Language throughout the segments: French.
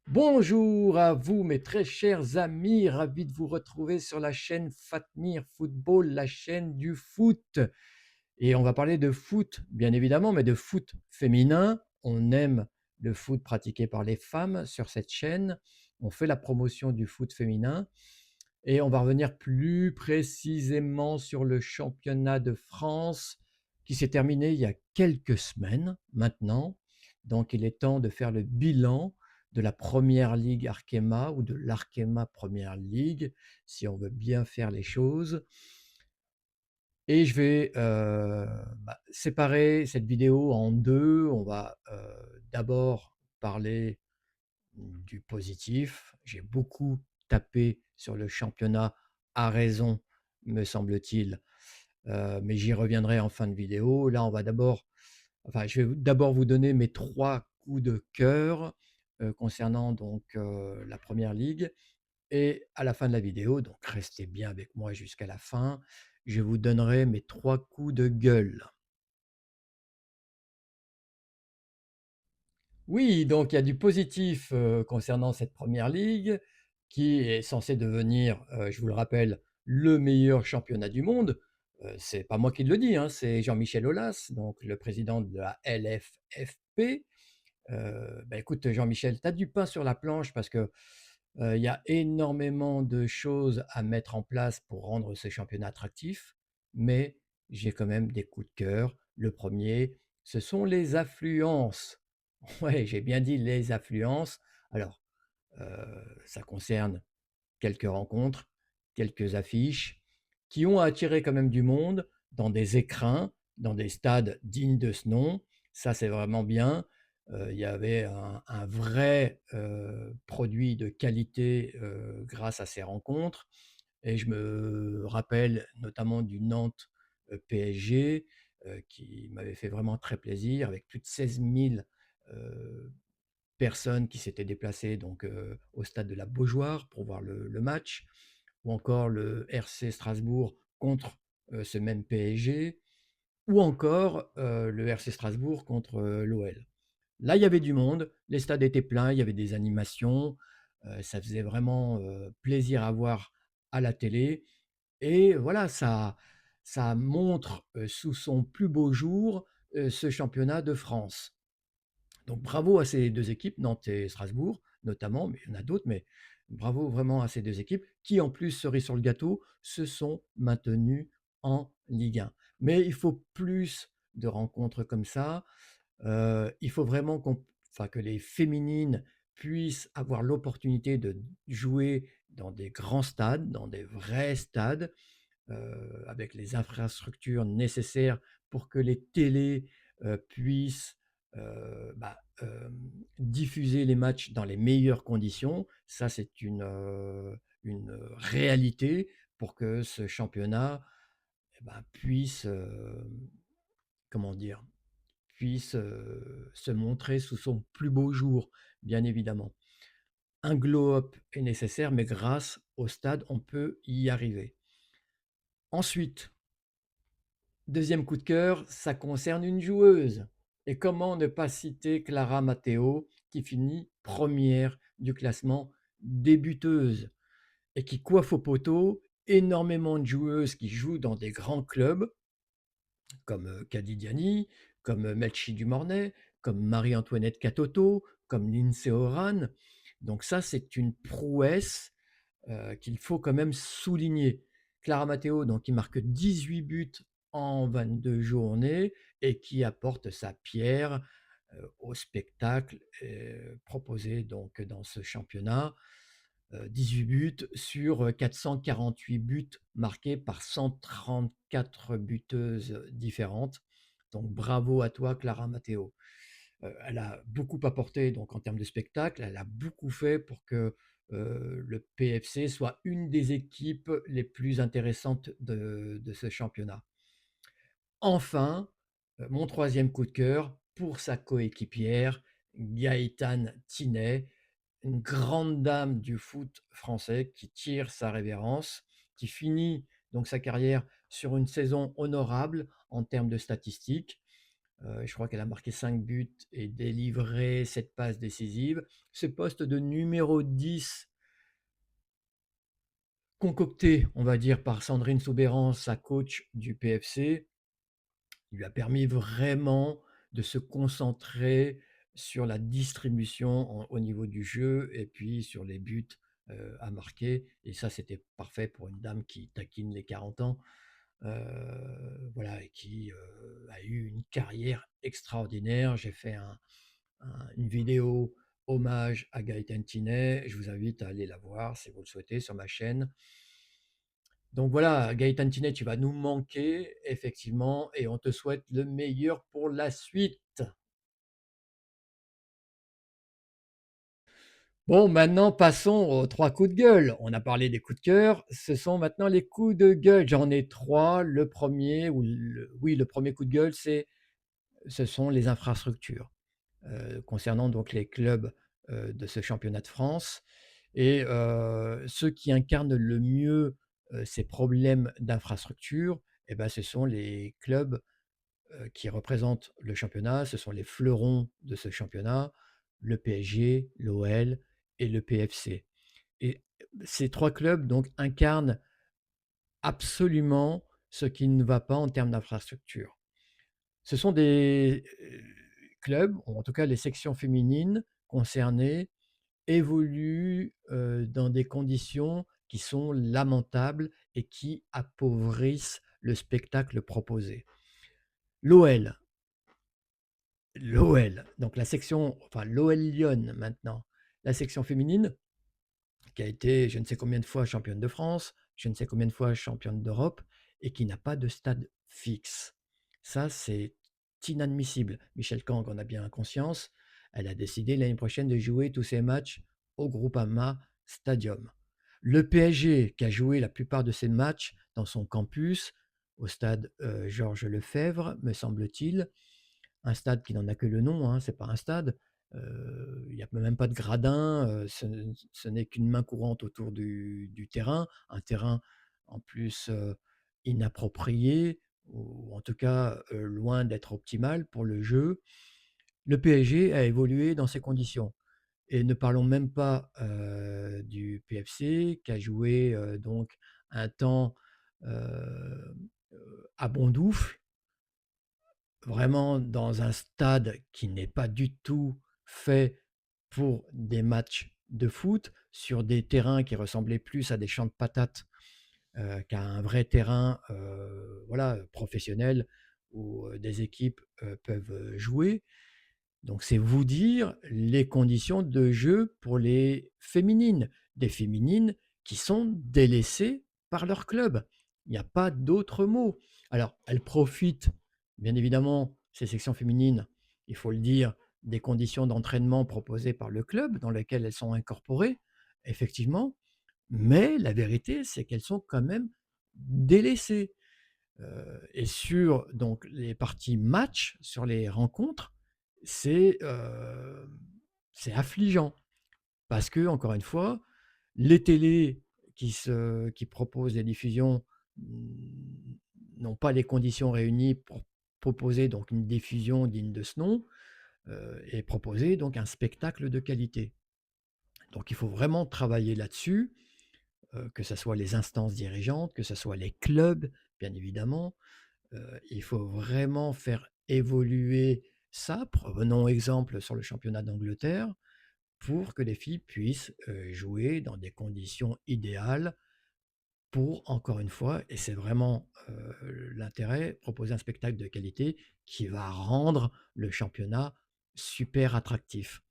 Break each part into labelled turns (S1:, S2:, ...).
S1: Bonjour à vous, mes très chers amis, ravi de vous retrouver sur la chaîne Fatmir Football, la chaîne du foot. Et on va parler de foot, bien évidemment, mais de foot féminin. On aime le foot pratiqué par les femmes sur cette chaîne. On fait la promotion du foot féminin et on va revenir plus précisément sur le championnat de France qui s'est terminé il y a quelques semaines maintenant. Donc il est temps de faire le bilan de la Première Ligue Arkema ou de l'Arkema Première Ligue, si on veut bien faire les choses. Et je vais séparer cette vidéo en deux. On va d'abord parler du positif. J'ai beaucoup tapé sur le championnat, à raison, me semble-t-il, mais j'y reviendrai en fin de vidéo. Là, je vais d'abord vous donner mes trois coups de cœur concernant donc la Première Ligue. Et à la fin de la vidéo, donc restez bien avec moi jusqu'à la fin, je vous donnerai mes trois coups de gueule. Oui, donc il y a du positif concernant cette Première Ligue qui est censée devenir, je vous le rappelle, le meilleur championnat du monde. C'est pas moi qui le dis, hein, c'est Jean-Michel Aulas, donc le président de la LFFP. Bah, écoute, Jean-Michel, tu as du pain sur la planche parce que il y a énormément de choses à mettre en place pour rendre ce championnat attractif, mais j'ai quand même des coups de cœur. Le premier, ce sont les affluences. Ouais, j'ai bien dit les affluences. Alors, ça concerne quelques rencontres, quelques affiches qui ont attiré quand même du monde dans des écrins, dans des stades dignes de ce nom. Ça, c'est vraiment bien. Il y avait un vrai produit de qualité grâce à ces rencontres. Et je me rappelle notamment du Nantes PSG qui m'avait fait vraiment très plaisir avec plus de 16 000 personnes qui s'étaient déplacées donc, au stade de la Beaujoire pour voir le match, ou encore le RC Strasbourg contre ce même PSG, ou encore le RC Strasbourg contre l'OL. Là, il y avait du monde, les stades étaient pleins, il y avait des animations, ça faisait vraiment plaisir à voir à la télé. Et voilà, ça montre sous son plus beau jour ce championnat de France. Donc bravo à ces 2 équipes, Nantes et Strasbourg notamment, mais il y en a d'autres, mais bravo vraiment à ces 2 équipes qui, en plus, cerise sur le gâteau, se sont maintenues en Ligue 1. Mais il faut plus de rencontres comme ça. Il faut vraiment que les féminines puissent avoir l'opportunité de jouer dans des grands stades, dans des vrais stades, avec les infrastructures nécessaires pour que les télés puissent diffuser les matchs dans les meilleures conditions. Ça, c'est une réalité pour que ce championnat puisse, comment dire, puisse se montrer sous son plus beau jour, bien évidemment. Un glow-up est nécessaire, mais grâce au stade, on peut y arriver. Ensuite, deuxième coup de cœur, ça concerne une joueuse. Et comment ne pas citer Clara Matteo, qui finit première du classement des buteuses et qui coiffe au poteau énormément de joueuses qui jouent dans des grands clubs comme Kadi Diani, comme Melchi Dumornay, comme Marie-Antoinette Katoto, comme Lindsay Oran. Donc ça, c'est une prouesse qu'il faut quand même souligner. Clara Matteo, donc, qui marque 18 buts en 22 journées et qui apporte sa pierre au spectacle proposé donc dans ce championnat. 18 buts sur 448 buts marqués par 134 buteuses différentes. Donc bravo à toi, Clara Matteo. Elle a beaucoup apporté donc en termes de spectacle, elle a beaucoup fait pour que le PFC soit une des équipes les plus intéressantes de ce championnat. Enfin, mon troisième coup de cœur pour sa coéquipière, Gaëtane Tinet, une grande dame du foot français qui tire sa révérence, qui finit donc sa carrière sur une saison honorable en termes de statistiques. Je crois qu'elle a marqué 5 buts et délivré 7 passes décisives. Ce poste de numéro 10 concocté, on va dire, par Sandrine Soubeyran, sa coach du PFC, lui a permis vraiment de se concentrer sur la distribution au niveau du jeu et puis sur les buts à marquer. Et ça, c'était parfait pour une dame qui taquine les 40 ans, voilà, et qui a eu une carrière extraordinaire. J'ai fait une vidéo hommage à Gaëtan Tinet. Je vous invite à aller la voir si vous le souhaitez sur ma chaîne. Donc voilà, Gaëtan Tinet, tu vas nous manquer, effectivement, et on te souhaite le meilleur pour la suite. Bon, maintenant passons aux 3 coups de gueule. On a parlé des coups de cœur, ce sont maintenant les coups de gueule. J'en ai 3. Le premier, oui, le premier coup de gueule, ce sont les infrastructures, concernant donc les clubs, de ce championnat de France. Et ceux qui incarnent le mieux, ces problèmes d'infrastructure, eh ben, ce sont les clubs qui représentent le championnat, ce sont les fleurons de ce championnat, le PSG, l'OL et le PFC. Et ces 3 clubs donc incarnent absolument ce qui ne va pas en termes d'infrastructure. Ce sont des clubs, ou en tout cas les sections féminines concernées, évoluent dans des conditions qui sont lamentables et qui appauvrissent le spectacle proposé. L'OL, L'OL, donc la section, enfin l'OL Lyon maintenant, la section féminine, qui a été je ne sais combien de fois championne de France, je ne sais combien de fois championne d'Europe et qui n'a pas de stade fixe. Ça, c'est inadmissible. Michel Kang en a bien conscience. Elle a décidé l'année prochaine de jouer tous ses matchs au Groupama Stadium. Le PSG, qui a joué la plupart de ses matchs dans son campus, au stade Georges Lefebvre, me semble-t-il, un stade qui n'en a que le nom, hein, c'est pas un stade. Il n'y a même pas de gradin, ce n'est qu'une main courante autour du terrain, un terrain en plus inapproprié, ou en tout cas loin d'être optimal pour le jeu. Le PSG a évolué dans ces conditions. Et ne parlons même pas du PFC qui a joué donc un temps euh, à Bondoufle, vraiment dans un stade qui n'est pas du tout fait pour des matchs de foot, sur des terrains qui ressemblaient plus à des champs de patates qu'à un vrai terrain voilà, professionnel où des équipes peuvent jouer. Donc c'est vous dire les conditions de jeu pour les féminines, des féminines qui sont délaissées par leur club. Il n'y a pas d'autre mot. Alors elles profitent, bien évidemment, ces sections féminines, il faut le dire, des conditions d'entraînement proposées par le club dans lesquelles elles sont incorporées, effectivement, mais la vérité, c'est qu'elles sont quand même délaissées. Et sur donc les parties match, sur les rencontres, c'est heu, c'est affligeant parce que encore une fois, les télés qui proposent des diffusions n'ont pas les conditions réunies pour proposer donc une diffusion digne de ce nom, et proposer donc un spectacle de qualité. Donc il faut vraiment travailler là-dessus, que ça soit les instances dirigeantes, que ça soit les clubs, bien évidemment. Il faut vraiment faire évoluer ça. Prenons exemple sur le championnat d'Angleterre, pour que les filles puissent jouer dans des conditions idéales pour, encore une fois, et c'est vraiment l'intérêt, proposer un spectacle de qualité qui va rendre le championnat super attractif.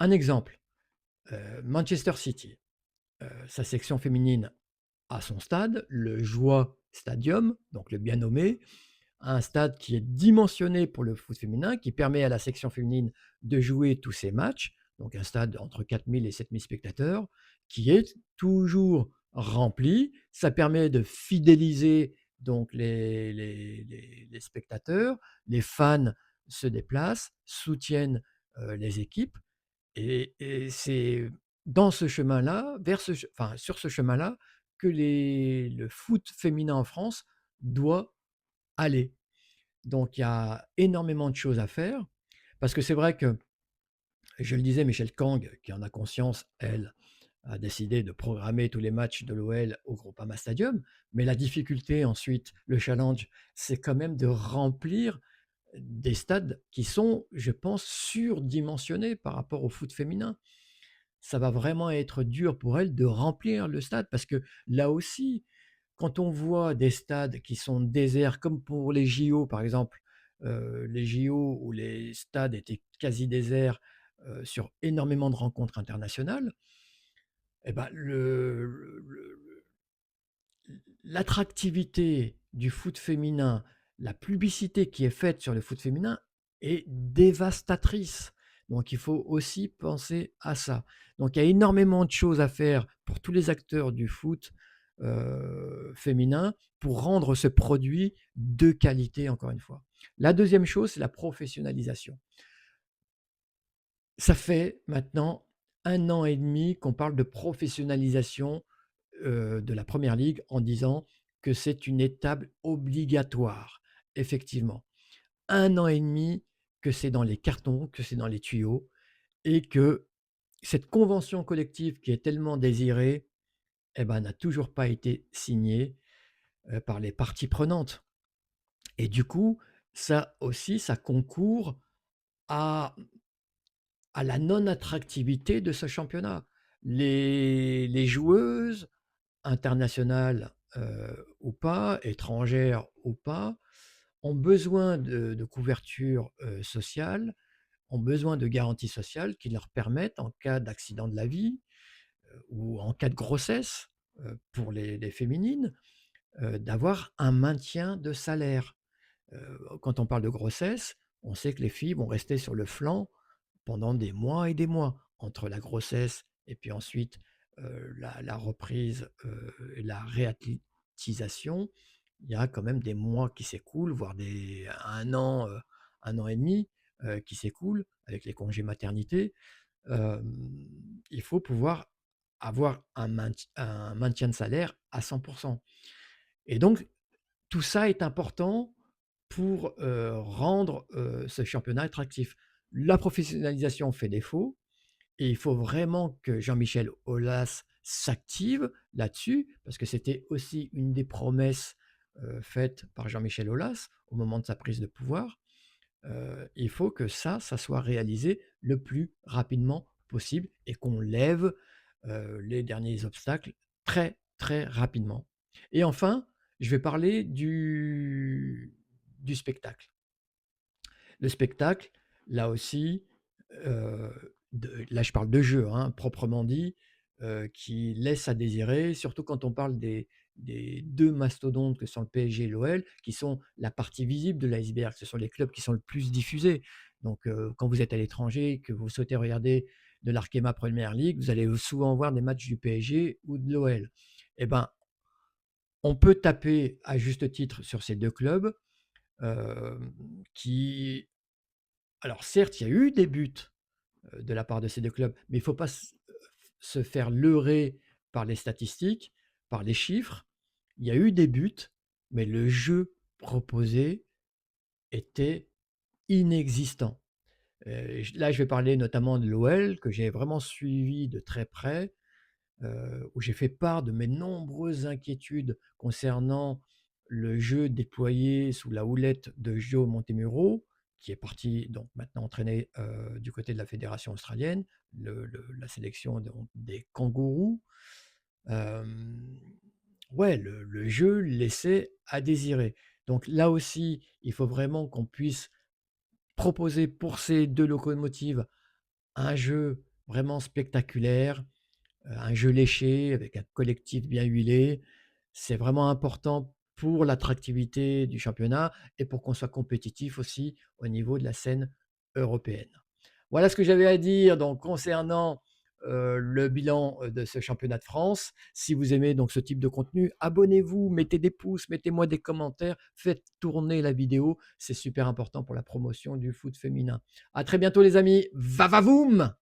S1: Un exemple, Manchester City, sa section féminine a son stade, le Joie Stadium, donc le bien nommé, un stade qui est dimensionné pour le foot féminin, qui permet à la section féminine de jouer tous ses matchs, donc un stade entre 4000 et 7000 spectateurs, qui est toujours rempli. Ça permet de fidéliser donc les spectateurs, les fans se déplacent, soutiennent les équipes, et c'est dans ce chemin-là, enfin, sur ce chemin-là, que le foot féminin en France doit aller. Donc il y a énormément de choses à faire parce que c'est vrai que, je le disais, Michel Kang, qui en a conscience, elle, a décidé de programmer tous les matchs de l'OL au Groupama Stadium. Mais la difficulté ensuite, le challenge, c'est quand même de remplir des stades qui sont, je pense, surdimensionnés par rapport au foot féminin. Ça va vraiment être dur pour elle de remplir le stade parce que là aussi, quand on voit des stades qui sont déserts, comme pour les JO par exemple, les JO où les stades étaient quasi déserts, sur énormément de rencontres internationales, et ben l'attractivité du foot féminin, la publicité qui est faite sur le foot féminin est dévastatrice. Donc il faut aussi penser à ça. Donc il y a énormément de choses à faire pour tous les acteurs du foot féminin pour rendre ce produit de qualité, encore une fois. La deuxième chose, c'est la professionnalisation. Ça fait maintenant 1 an et demi qu'on parle de professionnalisation de la première ligue en disant que c'est une étape obligatoire. Effectivement, 1 an et demi que c'est dans les cartons, que c'est dans les tuyaux et que cette convention collective qui est tellement désirée, eh ben, n'a toujours pas été signée par les parties prenantes. Et du coup, ça aussi, ça concourt à, à la non-attractivité de ce championnat. Les joueuses internationales ou pas, étrangères ou pas, ont besoin de couverture sociale, ont besoin de garanties sociales qui leur permettent, en cas d'accident de la vie ou en cas de grossesse, pour les féminines, d'avoir un maintien de salaire. Quand on parle de grossesse, on sait que les filles vont rester sur le flanc pendant des mois et des mois, entre la grossesse et puis ensuite la reprise et la réathlétisation. Il y a quand même des mois qui s'écoulent, voire 1 an, 1 an et demi qui s'écoulent avec les congés maternité. Il faut pouvoir avoir un maintien de salaire à 100%. Et donc, tout ça est important pour rendre ce championnat attractif. La professionnalisation fait défaut et il faut vraiment que Jean-Michel Aulas s'active là-dessus, parce que c'était aussi une des promesses faites par Jean-Michel Aulas au moment de sa prise de pouvoir. Il faut que ça soit réalisé le plus rapidement possible et qu'on lève les derniers obstacles très, très rapidement. Et enfin, je vais parler du spectacle. Le spectacle, là aussi, là je parle de jeu, hein, proprement dit, qui laisse à désirer, surtout quand on parle des 2 mastodontes que sont le PSG et l'OL, qui sont la partie visible de l'iceberg. Ce sont les clubs qui sont le plus diffusés. Donc, quand vous êtes à l'étranger, que vous souhaitez regarder de l'Arkema Premier League, vous allez souvent voir des matchs du PSG ou de l'OL. Eh ben, on peut taper à juste titre sur ces 2 clubs, qui alors certes, il y a eu des buts de la part de ces 2 clubs, mais il ne faut pas se faire leurrer par les statistiques, par les chiffres. Il y a eu des buts, mais le jeu proposé était inexistant. Là, je vais parler notamment de l'OL, que j'ai vraiment suivi de très près, où j'ai fait part de mes nombreuses inquiétudes concernant le jeu déployé sous la houlette de Joe Montemurro, qui est parti donc maintenant entraîner du côté de la fédération australienne, la sélection des kangourous. Euh, ouais, le jeu laissait à désirer. Donc là aussi, il faut vraiment qu'on puisse proposer pour ces 2 locomotives un jeu vraiment spectaculaire, un jeu léché avec un collectif bien huilé. C'est vraiment important pour l'attractivité du championnat et pour qu'on soit compétitif aussi au niveau de la scène européenne. Voilà ce que j'avais à dire donc concernant le bilan de ce championnat de France. Si vous aimez donc ce type de contenu, abonnez-vous, mettez des pouces, mettez-moi des commentaires, faites tourner la vidéo. C'est super important pour la promotion du foot féminin. À très bientôt les amis. Va va voum!